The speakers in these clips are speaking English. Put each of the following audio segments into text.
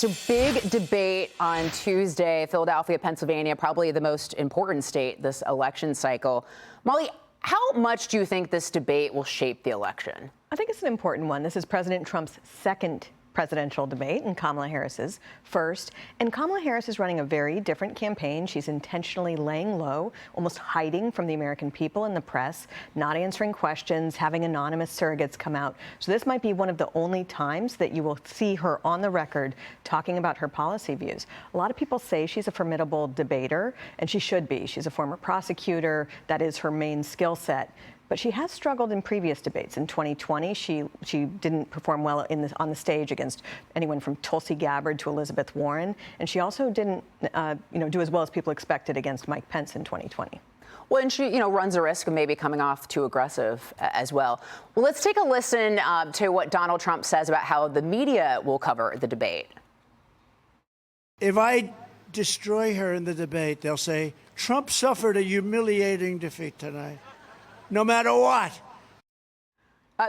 So big debate on Tuesday, Philadelphia, Pennsylvania, probably the most important state this election cycle. Mollie, how much do you think this debate will shape the election? I think it's an important one. This is President Trump's second presidential debate and Kamala Harris's first. And Kamala Harris is running a very different campaign. She's intentionally laying low, almost hiding from the American people and the press, not answering questions, having anonymous surrogates come out. So this might be one of the only times that you will see her on the record talking about her policy views. A lot of people say she's a formidable debater, and she should be. She's a former prosecutor. That is her main skill set. But she has struggled in previous debates. In 2020, she didn't perform well on the stage against anyone from Tulsi Gabbard to Elizabeth Warren, and she also didn't, do as well as people expected against Mike Pence in 2020. Well, and she, runs a risk of maybe coming off too aggressive as well. Well, let's take a listen to what Donald Trump says about how the media will cover the debate. If I destroy her in the debate, they'll say, Trump suffered a humiliating defeat tonight. No matter what.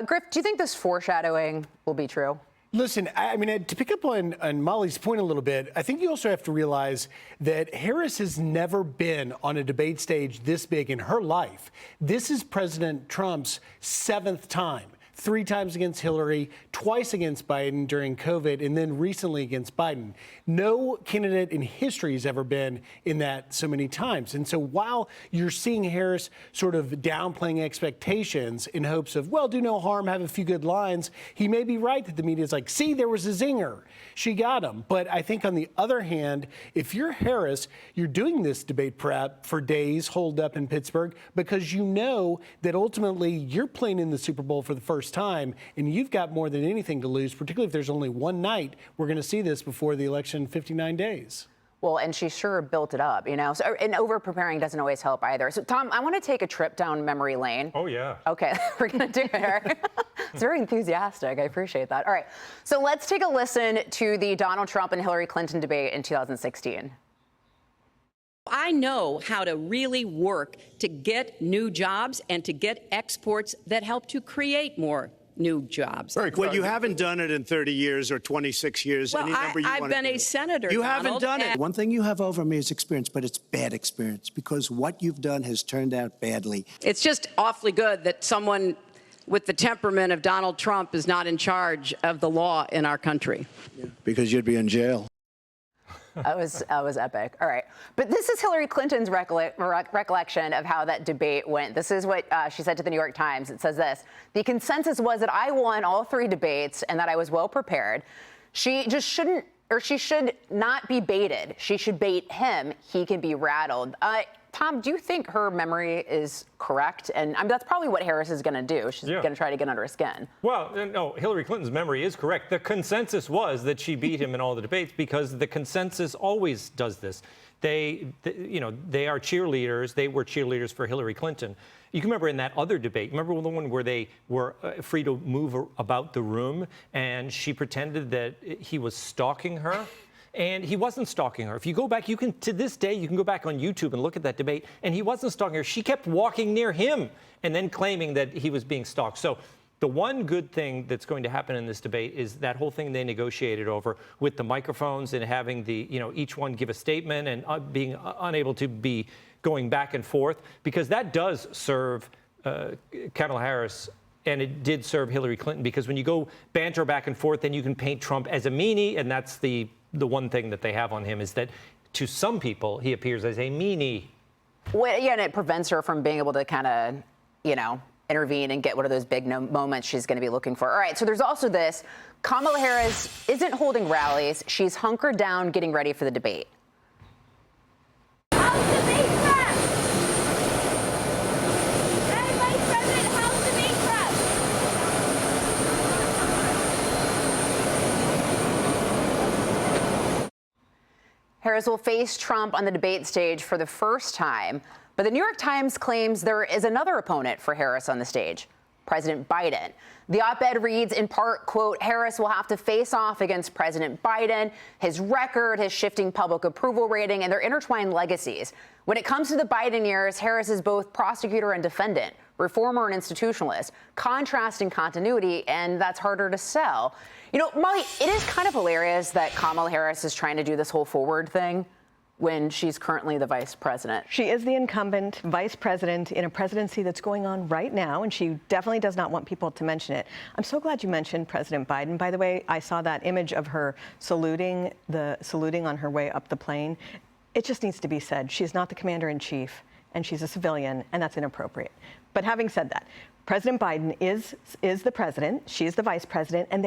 Griff, do you think this foreshadowing will be true? Listen, I mean, to pick up on Mollie's point a little bit, I think you also have to realize that Harris has never been on a debate stage this big in her life. This is President Trump's 7th time. 3 times against Hillary, twice against Biden during COVID, and then recently against Biden. No candidate in history has ever been in that so many times. And so while you're seeing Harris sort of downplaying expectations in hopes of, well, do no harm, have a few good lines, he may be right that the media is like, see, there was a zinger. She got him. But I think on the other hand, if you're Harris, you're doing this debate prep for days holed up in Pittsburgh because you know that ultimately you're playing in the Super Bowl for the first time, and you've got more than anything to lose, particularly if there's only one night. We're going to see this before the election, 59 days. Well, and she sure built it up, So, and over-preparing doesn't always help either. So, Tom, I want to take a trip down memory lane. Oh, yeah. Okay, we're going to do it. It's very enthusiastic. I appreciate that. All right, so let's take a listen to the Donald Trump and Hillary Clinton debate in 2016. I know how to really work to get new jobs and to get exports that help to create more new jobs. Well, you haven't done it in 30 years or 26 years. Well, I've been a senator. You haven't done it. One thing you have over me is experience, but it's bad experience because what you've done has turned out badly. It's just awfully good that someone with the temperament of Donald Trump is not in charge of the law in our country. Yeah, because you'd be in jail. That was epic. All right. But this is Hillary Clinton's recollection of how that debate went. This is what she said to the New York Times. It says this: the consensus was that I won all 3 debates and that I was well prepared. She just shouldn't, or she should not be baited. She should bait him. He can be rattled. Tom, do you think her memory is correct? And that's probably what Harris is going to do. She's going to try to get under his skin. Well, no, Hillary Clinton's memory is correct. The consensus was that she beat him in all the debates because the consensus always does this. They are cheerleaders. They were cheerleaders for Hillary Clinton. You can remember in that other debate, remember the one where they were free to move about the room and she pretended that he was stalking her? And he wasn't stalking her. If you go back, to this day, you can go back on YouTube and look at that debate, and he wasn't stalking her. She kept walking near him and then claiming that he was being stalked. So the one good thing that's going to happen in this debate is that whole thing they negotiated over with the microphones and having each one give a statement and being unable to be going back and forth, because that does serve Kamala Harris. And it did serve Hillary Clinton, because when you go banter back and forth, then you can paint Trump as a meanie, and that's the one thing that they have on him, is that to some people he appears as a meanie. Well, yeah, and it prevents her from being able to kind of, intervene and get one of those big moments she's going to be looking for. All right, so there's also this: Kamala Harris isn't holding rallies; she's hunkered down, getting ready for the debate. Harris will face Trump on the debate stage for the first time, but the New York Times claims there is another opponent for Harris on the stage. President Biden. The op-ed reads in part, quote, Harris will have to face off against President Biden, his record, his shifting public approval rating, and their intertwined legacies. When it comes to the Biden years, Harris is both prosecutor and defendant, reformer and institutionalist, contrast and continuity, and that's harder to sell. You know, Mollie, it is kind of hilarious that Kamala Harris is trying to do this whole forward thing when she's currently the vice president. She is the incumbent vice president in a presidency that's going on right now, and she definitely does not want people to mention it. I'm so glad you mentioned President Biden. By the way, I saw that image of her saluting on her way up the plane. It just needs to be said. She's not the commander-in-chief, and she's a civilian, and that's inappropriate. But having said that, President Biden is the president, she's the vice president, and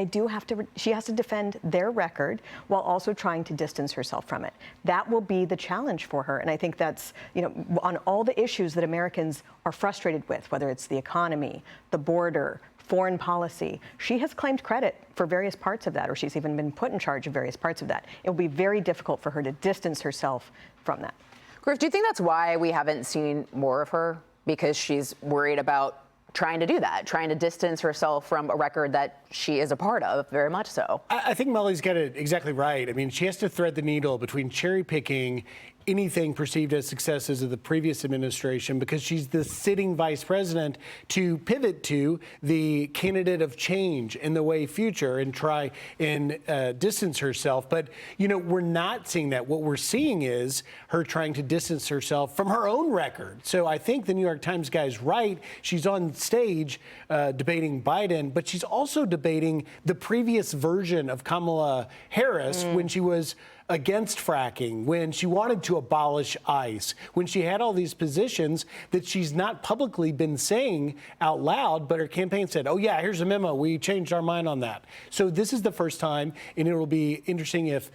she has to defend their record while also trying to distance herself from it. That will be the challenge for her. And I think that's, you know, on all the issues that Americans are frustrated with, whether it's the economy, the border, foreign policy, she has claimed credit for various parts of that, or she's even been put in charge of various parts of that. It will be very difficult for her to distance herself from that. Griff, do you think that's why we haven't seen more of her? Because she's worried about trying to do that, trying to distance herself from a record that she is a part of, very much so. I think Mollie's got it exactly right. I mean, she has to thread the needle between cherry picking anything perceived as successes of the previous administration, because she's the sitting vice president, to pivot to the candidate of change in the way future and try and distance herself. But, you know, we're not seeing that. What we're seeing is her trying to distance herself from her own record. So I think the New York Times guy's right. She's on stage debating Biden, but she's also debating the previous version of Kamala Harris when she was against fracking, when she wanted to abolish ICE, when she had all these positions that she's not publicly been saying out loud, but her campaign said, oh yeah, here's a memo, we changed our mind on that. So this is the first time, and it will be interesting if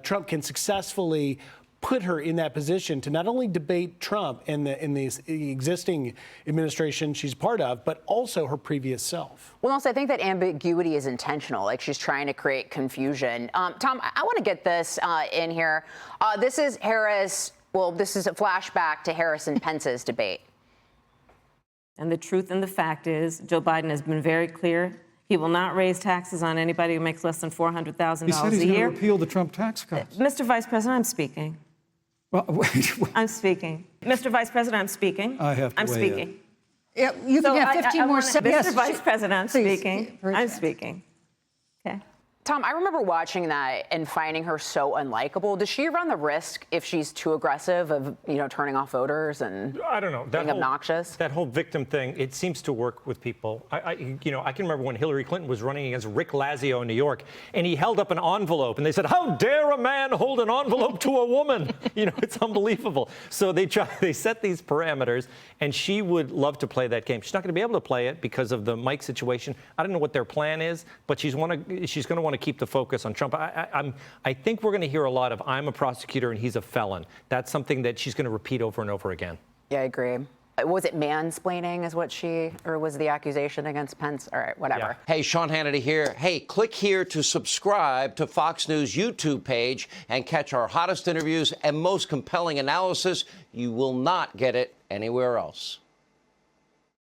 Trump can successfully put her in that position to not only debate Trump and the existing administration she's part of, but also her previous self. Well, also, I think that ambiguity is intentional. Like, she's trying to create confusion. Tom, I want to get this in here. This is Harris. Well, this is a flashback to Harris and Pence's debate. And the truth and the fact is, Joe Biden has been very clear. He will not raise taxes on anybody who makes less than $400,000 a year. He said he's going to repeal the Trump tax cuts. Mr. Vice President, I'm speaking. Well, wait. I'm speaking. Mr. Vice President, I'm speaking. I have to I'm weigh speaking. in. Yeah, you can have 15 more seconds. Mr. Vice President, I'm Please, speaking. I'm speaking. Okay. Tom, I remember watching that and finding her so unlikable. Does she run the risk, if she's too aggressive, of, you know, turning off voters and I don't know, being obnoxious? That whole victim thing, it seems to work with people. I can remember when Hillary Clinton was running against Rick Lazio in New York, and he held up an envelope, and they said, "How dare a man hold an envelope to a woman?" You know, it's unbelievable. So they set these parameters, and she would love to play that game. She's not going to be able to play it because of the mic situation. I don't know what their plan is, but she's going to want to keep the focus on Trump. I think we're going to hear a lot of, I'm a prosecutor and he's a felon. That's something that she's going to repeat over and over again. Yeah, I agree. Was it mansplaining is what or was the accusation against Pence? All right, whatever. Yeah. Hey, Sean Hannity here. Hey, click here to subscribe to Fox News YouTube page and catch our hottest interviews and most compelling analysis. You will not get it anywhere else.